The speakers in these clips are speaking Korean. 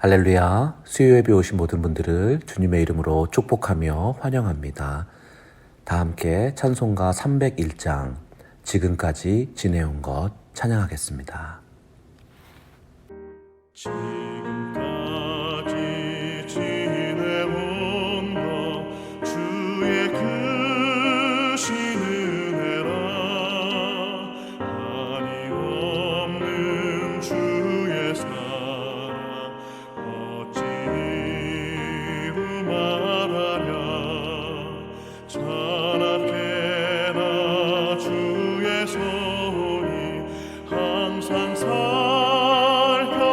할렐루야, 수요 예배 오신 모든 분들을 주님의 이름으로 축복하며 환영합니다. 다 함께 찬송가 301장 지금까지 지내온 것 찬양하겠습니다. 지금까지 지내온 것 주의 크신 은혜라. 한이 없는 주의 사랑 어찌 이루 말하랴. 자나깨나 주의 손이 항상 살펴주시고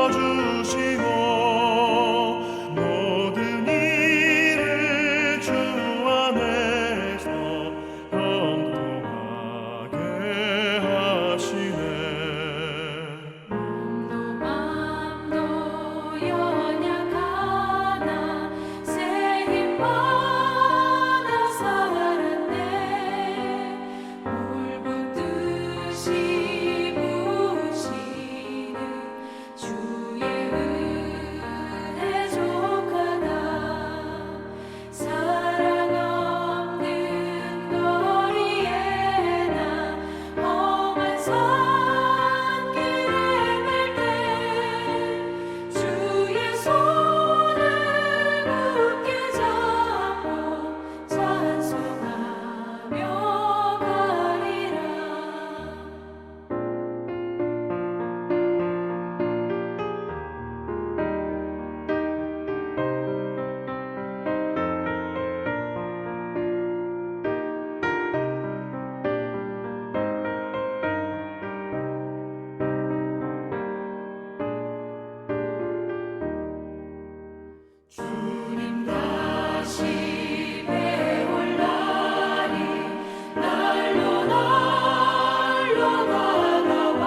모든 일을 주 안에서 형통하게 하시네. 맘도 연약하나 새 힘 받아 살았네. 물붓듯이 부으시는 주의 은혜 족하다. 사랑 없는 거리에 나 험한 산길에 갈 때 주의 손을 굳게 잡고 찬송하며 가리라. 주님 다시 배울 날이 날로 다가와.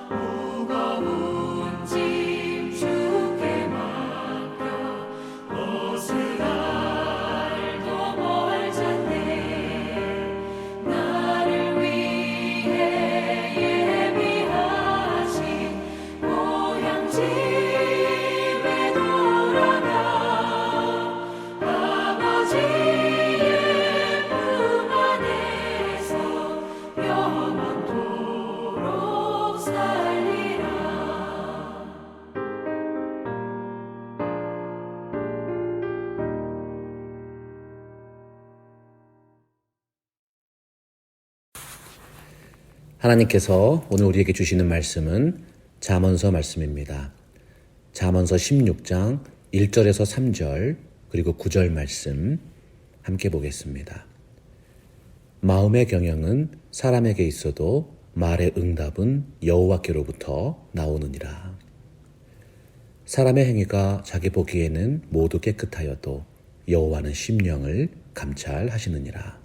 무거운 짐 주께 맡겨 벗을 날도 멀잖네. 나를 위해 예비하신 고향집에 돌아가 아버지의 품 안에서 영원토록 살리라. 하나님께서 오늘 우리에게 주시는 말씀은 잠언서 말씀입니다. 잠언서 16장 1절에서 3절 그리고 9절 말씀 함께 보겠습니다. 마음의 경영은 사람에게 있어도 말의 응답은 여호와께로부터 나오느니라. 사람의 행위가 자기 보기에는 모두 깨끗하여도 여호와는 심령을 감찰하시느니라.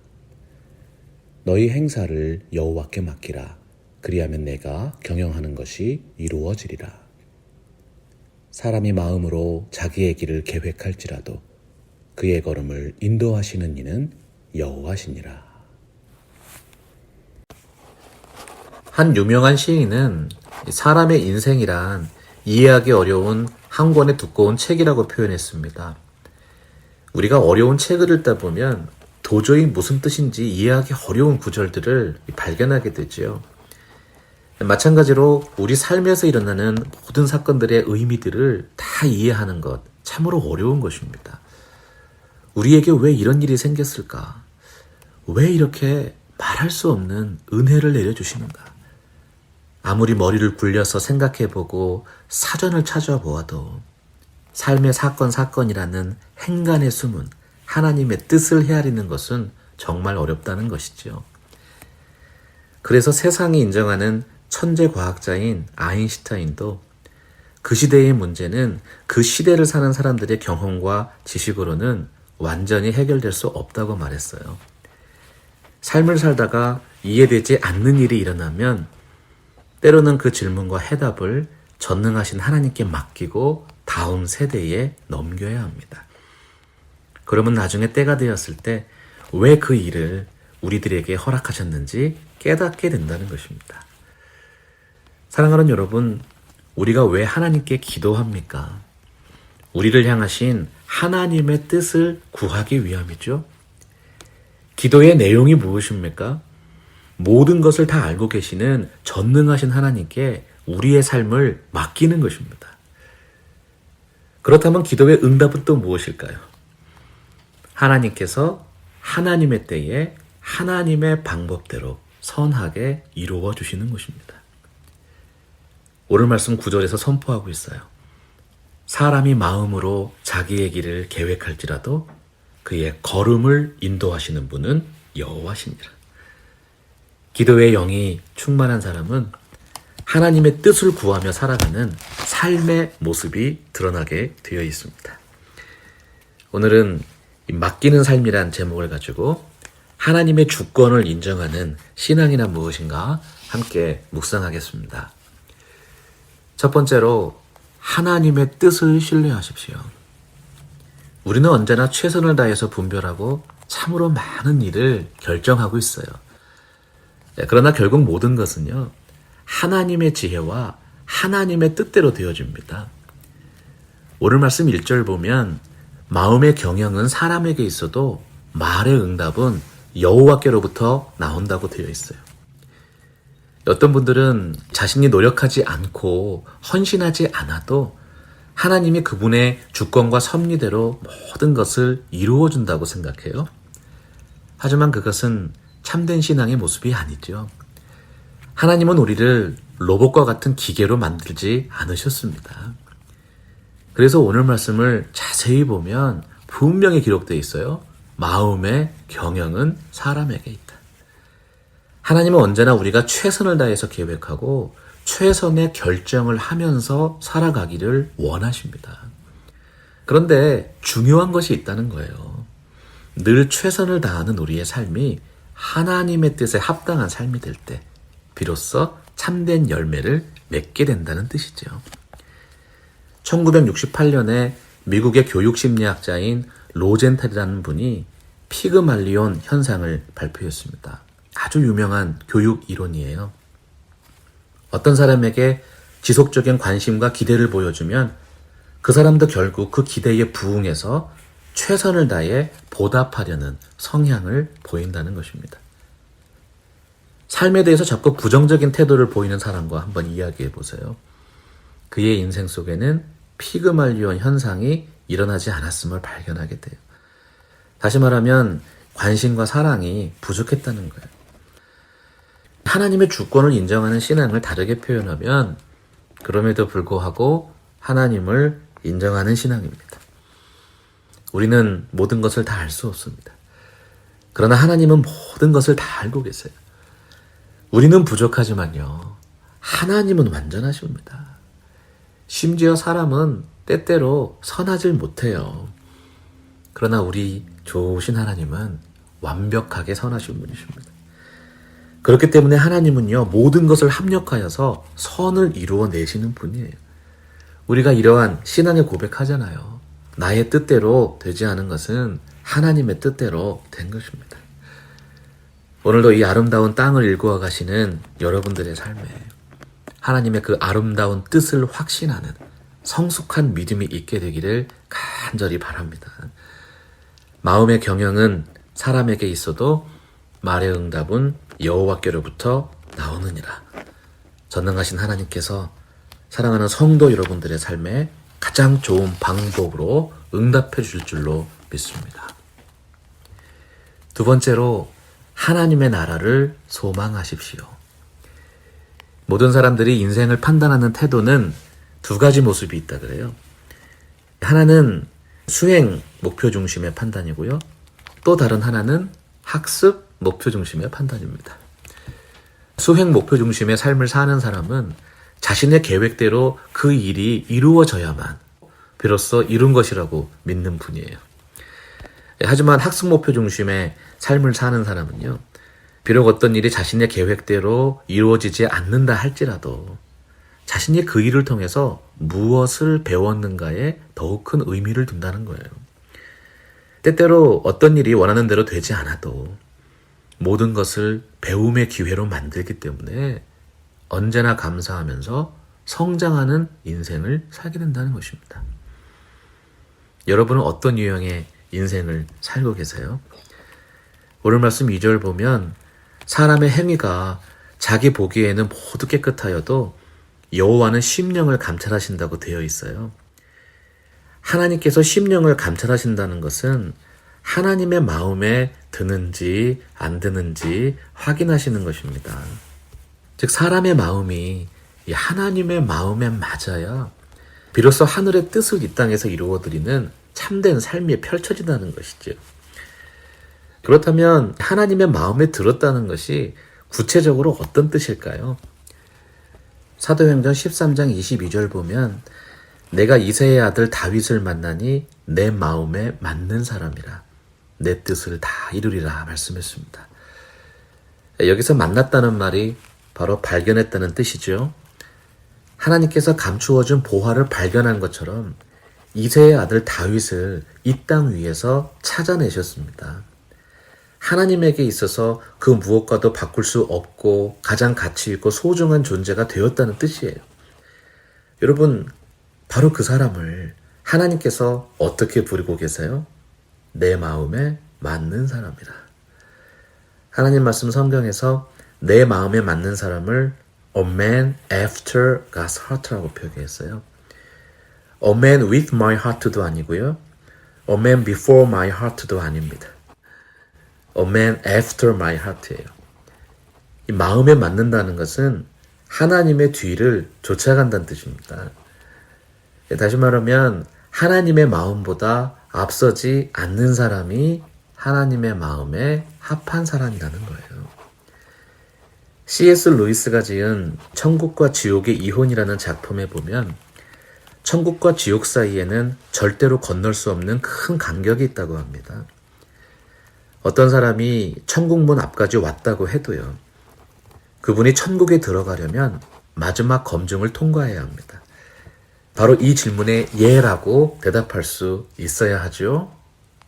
너희 행사를 여호와께 맡기라. 그리하면 내가 경영하는 것이 이루어지리라. 사람이 마음으로 자기의 길을 계획할지라도 그의 걸음을 인도하시는 이는 여호와시니라. 한 유명한 시인은 사람의 인생이란 이해하기 어려운 한 권의 두꺼운 책이라고 표현했습니다. 우리가 어려운 책을 읽다 보면 도저히 무슨 뜻인지 이해하기 어려운 구절들을 발견하게 되지요. 마찬가지로 우리 삶에서 일어나는 모든 사건들의 의미들을 다 이해하는 것 참으로 어려운 것입니다. 우리에게 왜 이런 일이 생겼을까? 왜 이렇게 말할 수 없는 은혜를 내려주시는가? 아무리 머리를 굴려서 생각해보고 사전을 찾아보아도 삶의 사건이라는 행간의 숨은 하나님의 뜻을 헤아리는 것은 정말 어렵다는 것이지요. 그래서 세상이 인정하는 천재 과학자인 아인슈타인도 그 시대의 문제는 그 시대를 사는 사람들의 경험과 지식으로는 완전히 해결될 수 없다고 말했어요. 삶을 살다가 이해되지 않는 일이 일어나면 때로는 그 질문과 해답을 전능하신 하나님께 맡기고 다음 세대에 넘겨야 합니다. 그러면 나중에 때가 되었을 때 왜 그 일을 우리들에게 허락하셨는지 깨닫게 된다는 것입니다. 사랑하는 여러분, 우리가 왜 하나님께 기도합니까? 우리를 향하신 하나님의 뜻을 구하기 위함이죠. 기도의 내용이 무엇입니까? 모든 것을 다 알고 계시는 전능하신 하나님께 우리의 삶을 맡기는 것입니다. 그렇다면 기도의 응답은 또 무엇일까요? 하나님께서 하나님의 때에 하나님의 방법대로 선하게 이루어 주시는 것입니다. 오늘 말씀 9절에서 선포하고 있어요. 사람이 마음으로 자기의 길을 계획할지라도 그의 걸음을 인도하시는 분은 여호와시니라. 기도의 영이 충만한 사람은 하나님의 뜻을 구하며 살아가는 삶의 모습이 드러나게 되어 있습니다. 오늘은 맡기는 삶이란 제목을 가지고 하나님의 주권을 인정하는 신앙이란 무엇인가 함께 묵상하겠습니다. 첫 번째로 하나님의 뜻을 신뢰하십시오. 우리는 언제나 최선을 다해서 분별하고 참으로 많은 일을 결정하고 있어요. 그러나 결국 모든 것은요, 하나님의 지혜와 하나님의 뜻대로 되어집니다. 오늘 말씀 1절 보면 마음의 경영은 사람에게 있어도 말의 응답은 여호와께로부터 나온다고 되어 있어요. 어떤 분들은 자신이 노력하지 않고 헌신하지 않아도 하나님이 그분의 주권과 섭리대로 모든 것을 이루어준다고 생각해요. 하지만 그것은 참된 신앙의 모습이 아니죠. 하나님은 우리를 로봇과 같은 기계로 만들지 않으셨습니다. 그래서 오늘 말씀을 자세히 보면 분명히 기록되어 있어요. 마음의 경영은 사람에게 있다. 하나님은 언제나 우리가 최선을 다해서 계획하고 최선의 결정을 하면서 살아가기를 원하십니다. 그런데 중요한 것이 있다는 거예요. 늘 최선을 다하는 우리의 삶이 하나님의 뜻에 합당한 삶이 될 때 비로소 참된 열매를 맺게 된다는 뜻이죠. 1968년에 미국의 교육심리학자인 로젠탈이라는 분이 피그말리온 현상을 발표했습니다. 아주 유명한 교육 이론이에요. 어떤 사람에게 지속적인 관심과 기대를 보여주면 그 사람도 결국 그 기대에 부응해서 최선을 다해 보답하려는 성향을 보인다는 것입니다. 삶에 대해서 자꾸 부정적인 태도를 보이는 사람과 한번 이야기해 보세요. 그의 인생 속에는 피그말리온 현상이 일어나지 않았음을 발견하게 돼요. 다시 말하면 관심과 사랑이 부족했다는 거예요. 하나님의 주권을 인정하는 신앙을 다르게 표현하면 그럼에도 불구하고 하나님을 인정하는 신앙입니다. 우리는 모든 것을 다 알 수 없습니다. 그러나 하나님은 모든 것을 다 알고 계세요. 우리는 부족하지만요, 하나님은 완전하십니다. 심지어 사람은 때때로 선하질 못해요. 그러나 우리 좋으신 하나님은 완벽하게 선하신 분이십니다. 그렇기 때문에 하나님은요, 모든 것을 합력하여서 선을 이루어내시는 분이에요. 우리가 이러한 신앙의 고백하잖아요. 나의 뜻대로 되지 않은 것은 하나님의 뜻대로 된 것입니다. 오늘도 이 아름다운 땅을 일구어 가시는 여러분들의 삶에 하나님의 그 아름다운 뜻을 확신하는 성숙한 믿음이 있게 되기를 간절히 바랍니다. 마음의 경영은 사람에게 있어도 말의 응답은 여호와께로부터 나오느니라. 전능하신 하나님께서 사랑하는 성도 여러분들의 삶에 가장 좋은 방법으로 응답해 주실 줄로 믿습니다. 두 번째로 하나님의 나라를 소망하십시오. 모든 사람들이 인생을 판단하는 태도는 두 가지 모습이 있다 그래요. 하나는 수행 목표 중심의 판단이고요. 또 다른 하나는 학습 목표 중심의 판단입니다. 수행 목표 중심의 삶을 사는 사람은 자신의 계획대로 그 일이 이루어져야만 비로소 이룬 것이라고 믿는 분이에요. 하지만 학습 목표 중심의 삶을 사는 사람은요, 비록 어떤 일이 자신의 계획대로 이루어지지 않는다 할지라도 자신이 그 일을 통해서 무엇을 배웠는가에 더욱 큰 의미를 둔다는 거예요. 때때로 어떤 일이 원하는 대로 되지 않아도 모든 것을 배움의 기회로 만들기 때문에 언제나 감사하면서 성장하는 인생을 살게 된다는 것입니다. 여러분은 어떤 유형의 인생을 살고 계세요? 오늘 말씀 2절 보면 사람의 행위가 자기 보기에는 모두 깨끗하여도 여호와는 심령을 감찰하신다고 되어 있어요. 하나님께서 심령을 감찰하신다는 것은 하나님의 마음에 드는지 안 드는지 확인하시는 것입니다. 즉 사람의 마음이 이 하나님의 마음에 맞아야 비로소 하늘의 뜻을 이 땅에서 이루어드리는 참된 삶이 펼쳐진다는 것이죠. 그렇다면 하나님의 마음에 들었다는 것이 구체적으로 어떤 뜻일까요? 사도행전 13장 22절 보면 내가 이새의 아들 다윗을 만나니 내 마음에 맞는 사람이라 내 뜻을 다 이루리라 말씀했습니다. 여기서 만났다는 말이 바로 발견했다는 뜻이죠. 하나님께서 감추어준 보화를 발견한 것처럼 이새의 아들 다윗을 이 땅 위에서 찾아내셨습니다. 하나님에게 있어서 그 무엇과도 바꿀 수 없고 가장 가치 있고 소중한 존재가 되었다는 뜻이에요. 여러분, 바로 그 사람을 하나님께서 어떻게 부르고 계세요? 내 마음에 맞는 사람이라. 하나님 말씀 성경에서 내 마음에 맞는 사람을 A man after God's heart라고 표기했어요. A man with my heart도 아니고요. A man before my heart도 아닙니다. A man after my heart예요. 이 마음에 맞는다는 것은 하나님의 뒤를 쫓아간다는 뜻입니다. 다시 말하면 하나님의 마음보다 앞서지 않는 사람이 하나님의 마음에 합한 사람이라는 거예요. C.S. 루이스가 지은 천국과 지옥의 이혼이라는 작품에 보면 천국과 지옥 사이에는 절대로 건널 수 없는 큰 간격이 있다고 합니다. 어떤 사람이 천국 문 앞까지 왔다고 해도요. 그분이 천국에 들어가려면 마지막 검증을 통과해야 합니다. 바로 이 질문에 예라고 대답할 수 있어야 하죠.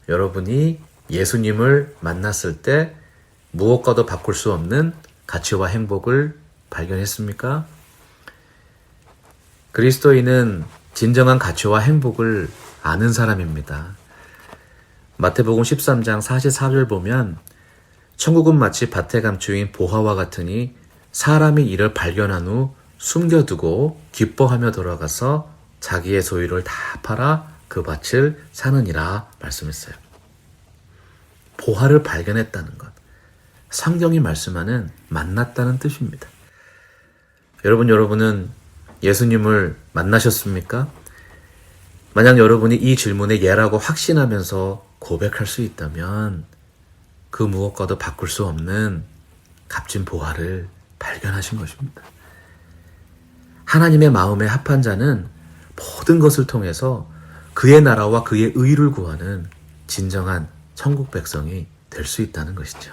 여러분이 예수님을 만났을 때 무엇과도 바꿀 수 없는 가치와 행복을 발견했습니까? 그리스도인은 진정한 가치와 행복을 아는 사람입니다. 마태복음 13장 44절 보면 천국은 마치 밭에 감추인 보화와 같으니 사람이 이를 발견한 후 숨겨두고 기뻐하며 돌아가서 자기의 소유를 다 팔아 그 밭을 사느니라 말씀했어요. 보화를 발견했다는 것. 성경이 말씀하는 만났다는 뜻입니다. 여러분은 예수님을 만나셨습니까? 만약 여러분이 이 질문에 예라고 확신하면서 고백할 수 있다면 그 무엇과도 바꿀 수 없는 값진 보화를 발견하신 것입니다. 하나님의 마음에 합한 자는 모든 것을 통해서 그의 나라와 그의 의를 구하는 진정한 천국 백성이 될 수 있다는 것이죠.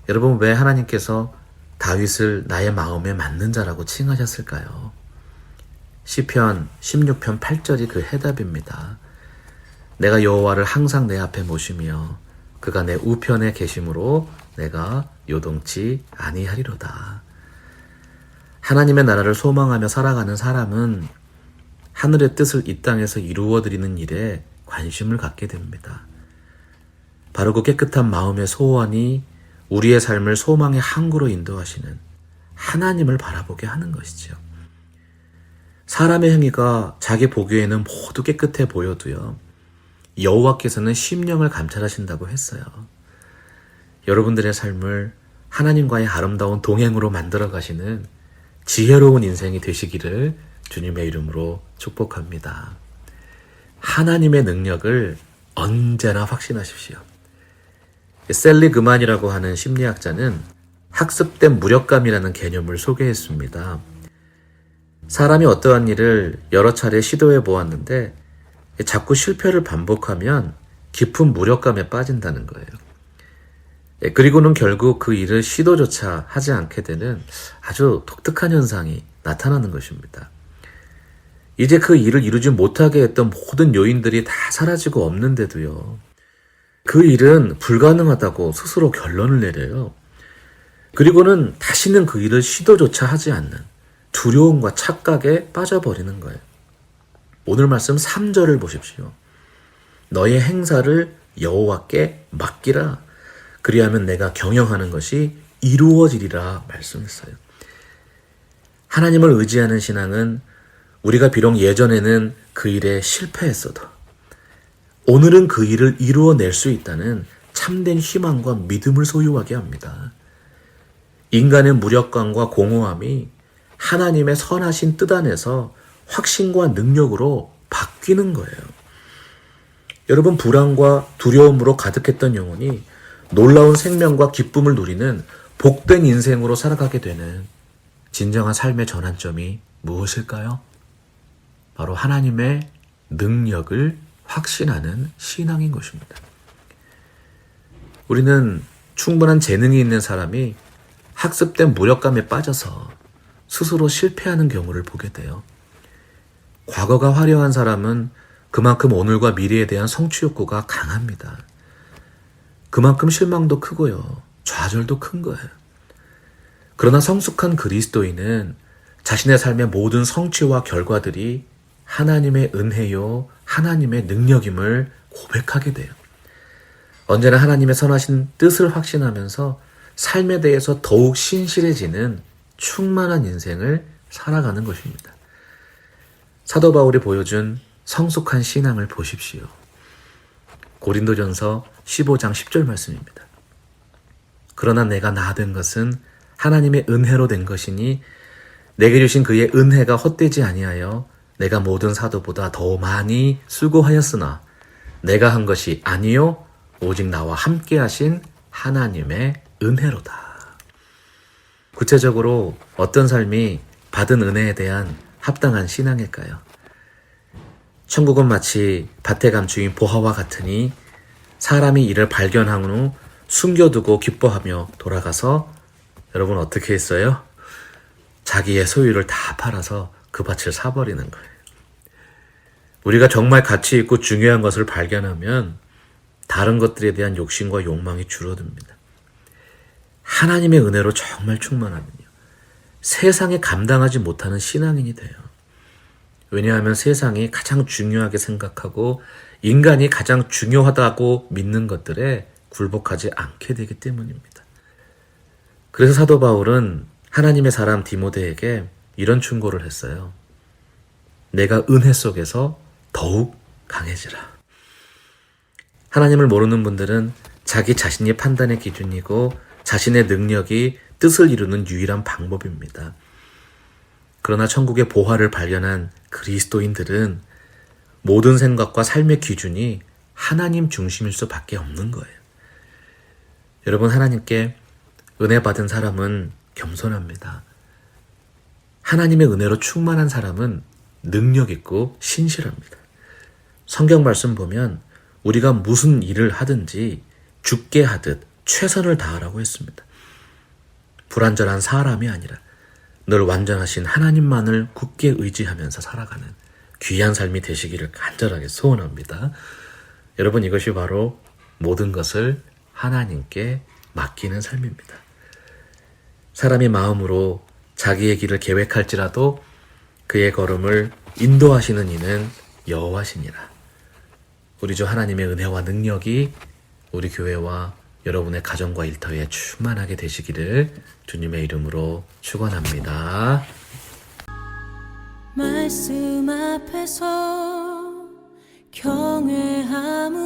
여러분, 왜 하나님께서 다윗을 나의 마음에 맞는 자라고 칭하셨을까요? 시편 16편 8절이 그 해답입니다. 내가 여호와를 항상 내 앞에 모시며 그가 내 우편에 계심으로 내가 요동치 아니하리로다. 하나님의 나라를 소망하며 살아가는 사람은 하늘의 뜻을 이 땅에서 이루어드리는 일에 관심을 갖게 됩니다. 바로 그 깨끗한 마음의 소원이 우리의 삶을 소망의 항구로 인도하시는 하나님을 바라보게 하는 것이죠. 사람의 행위가 자기 보기에는 모두 깨끗해 보여도요. 여호와께서는 심령을 감찰하신다고 했어요. 여러분들의 삶을 하나님과의 아름다운 동행으로 만들어 가시는 지혜로운 인생이 되시기를 주님의 이름으로 축복합니다. 하나님의 능력을 언제나 확신하십시오. 셀리 그만이라고 하는 심리학자는 학습된 무력감이라는 개념을 소개했습니다. 사람이 어떠한 일을 여러 차례 시도해 보았는데 자꾸 실패를 반복하면 깊은 무력감에 빠진다는 거예요. 그리고는 결국 그 일을 시도조차 하지 않게 되는 아주 독특한 현상이 나타나는 것입니다. 이제 그 일을 이루지 못하게 했던 모든 요인들이 다 사라지고 없는데도요. 그 일은 불가능하다고 스스로 결론을 내려요. 그리고는 다시는 그 일을 시도조차 하지 않는 두려움과 착각에 빠져버리는 거예요. 오늘 말씀 3절을 보십시오. 너의 행사를 여호와께 맡기라. 그리하면 내가 경영하는 것이 이루어지리라 말씀했어요. 하나님을 의지하는 신앙은 우리가 비록 예전에는 그 일에 실패했어도 오늘은 그 일을 이루어낼 수 있다는 참된 희망과 믿음을 소유하게 합니다. 인간의 무력감과 공허함이 하나님의 선하신 뜻 안에서 확신과 능력으로 바뀌는 거예요. 여러분, 불안과 두려움으로 가득했던 영혼이 놀라운 생명과 기쁨을 누리는 복된 인생으로 살아가게 되는 진정한 삶의 전환점이 무엇일까요? 바로 하나님의 능력을 확신하는 신앙인 것입니다. 우리는 충분한 재능이 있는 사람이 학습된 무력감에 빠져서 스스로 실패하는 경우를 보게 돼요. 과거가 화려한 사람은 그만큼 오늘과 미래에 대한 성취 욕구가 강합니다. 그만큼 실망도 크고요. 좌절도 큰 거예요. 그러나 성숙한 그리스도인은 자신의 삶의 모든 성취와 결과들이 하나님의 은혜요, 하나님의 능력임을 고백하게 돼요. 언제나 하나님의 선하신 뜻을 확신하면서 삶에 대해서 더욱 신실해지는 충만한 인생을 살아가는 것입니다. 사도 바울이 보여준 성숙한 신앙을 보십시오. 고린도전서 15장 10절 말씀입니다. 그러나 내가 나된 것은 하나님의 은혜로 된 것이니 내게 주신 그의 은혜가 헛되지 아니하여 내가 모든 사도보다 더 많이 수고하였으나 내가 한 것이 아니요 오직 나와 함께 하신 하나님의 은혜로다. 구체적으로 어떤 삶이 받은 은혜에 대한 합당한 신앙일까요? 천국은 마치 밭에 감추인 보화와 같으니 사람이 이를 발견한 후 숨겨두고 기뻐하며 돌아가서 여러분 어떻게 했어요? 자기의 소유를 다 팔아서 그 밭을 사버리는 거예요. 우리가 정말 가치 있고 중요한 것을 발견하면 다른 것들에 대한 욕심과 욕망이 줄어듭니다. 하나님의 은혜로 정말 충만하면요. 세상에 감당하지 못하는 신앙인이 돼요. 왜냐하면 세상이 가장 중요하게 생각하고 인간이 가장 중요하다고 믿는 것들에 굴복하지 않게 되기 때문입니다. 그래서 사도 바울은 하나님의 사람 디모데에게 이런 충고를 했어요. 내가 은혜 속에서 더욱 강해지라. 하나님을 모르는 분들은 자기 자신이 판단의 기준이고 자신의 능력이 뜻을 이루는 유일한 방법입니다. 그러나 천국의 보화를 발견한 그리스도인들은 모든 생각과 삶의 기준이 하나님 중심일 수밖에 없는 거예요. 여러분, 하나님께 은혜 받은 사람은 겸손합니다. 하나님의 은혜로 충만한 사람은 능력 있고 신실합니다. 성경 말씀 보면 우리가 무슨 일을 하든지 죽게 하듯 최선을 다하라고 했습니다. 불완전한 사람이 아니라 늘 완전하신 하나님만을 굳게 의지하면서 살아가는 귀한 삶이 되시기를 간절하게 소원합니다. 여러분, 이것이 바로 모든 것을 하나님께 맡기는 삶입니다. 사람이 마음으로 자기의 길을 계획할지라도 그의 걸음을 인도하시는 이는 여호와시니라. 우리 주 하나님의 은혜와 능력이 우리 교회와 여러분의 가정과 일터에 충만하게 되시기를 주님의 이름으로 축원합니다. 말씀 앞에서 경외함으로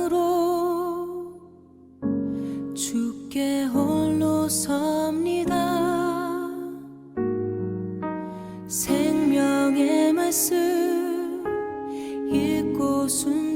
주께 홀로 섭니다. 생명의 말씀 읽고 순